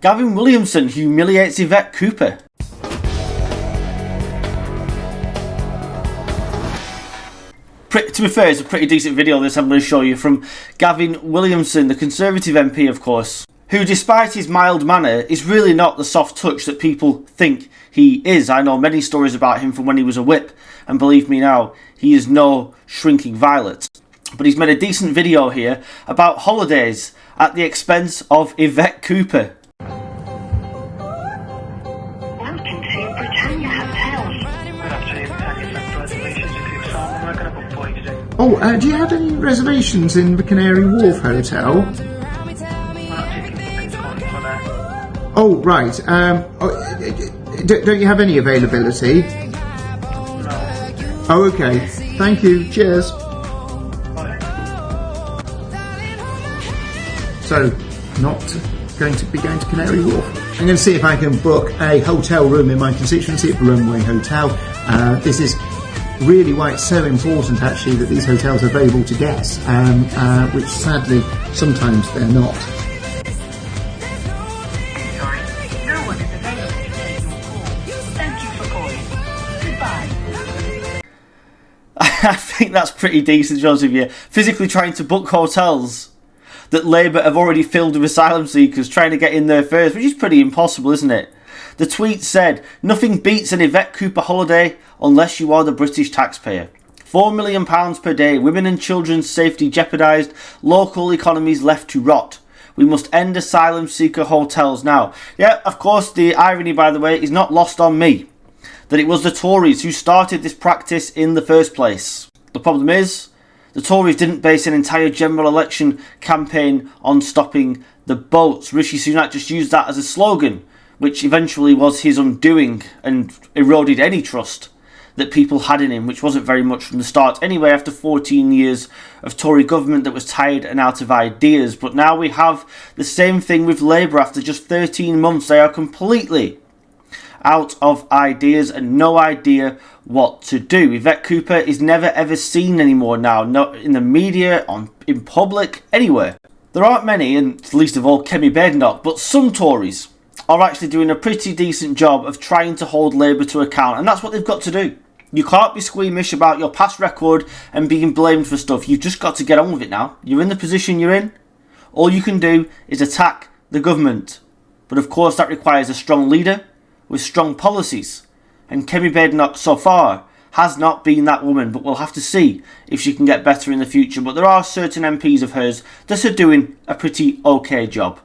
Gavin Williamson humiliates Yvette Cooper. To be fair, it's a pretty decent video this I'm going to show you from Gavin Williamson, the Conservative MP of course, who despite his mild manner is really not the soft touch that people think he is. I know many stories about him from when he was a whip, and believe me now, he is no shrinking violet. But he's made a decent video here about holidays at the expense of Yvette Cooper. Do you have any reservations in the Canary Wharf Hotel? Oh, right. Don't you have any availability? Oh, okay. Thank you. Cheers. So, not going to be going to Canary Wharf. I'm going to see if I can book a hotel room in my constituency at the Runway Hotel. This is really why it's so important actually that these hotels are available to guests, which sadly sometimes they're not. Sorry, no one is available to take your call. Thank you for calling. Goodbye. I think that's pretty decent, Joseph. Yeah, physically trying to book hotels that Labour have already filled with asylum seekers, trying to get in there first, which is pretty impossible, isn't it? The tweet said, "Nothing beats an Yvette Cooper holiday unless you are the British taxpayer. £4 million per day, women and children's safety jeopardised, local economies left to rot. We must end asylum seeker hotels now." Yeah, of course, the irony, by the way, is not lost on me, that it was the Tories who started this practice in the first place. The problem is, the Tories didn't base an entire general election campaign on stopping the boats. Rishi Sunak just used that as a slogan, which eventually was his undoing and eroded any trust that people had in him, which wasn't very much from the start anyway, after 14 years of Tory government that was tired and out of ideas. But now we have the same thing with Labour. After just 13 months, they are completely out of ideas and no idea what to do. Yvette Cooper is never ever seen anymore now, not in the media, in public, anywhere. There aren't many, and least of all Kemi Badenoch, but some Tories are actually doing a pretty decent job of trying to hold Labour to account, and that's what they've got to do. You can't be squeamish about your past record and being blamed for stuff. You've just got to get on with it now. You're in the position you're in. All you can do is attack the government. But of course that requires a strong leader with strong policies. And Kemi Badenoch so far has not been that woman, but we'll have to see if she can get better in the future. But there are certain MPs of hers that are doing a pretty okay job.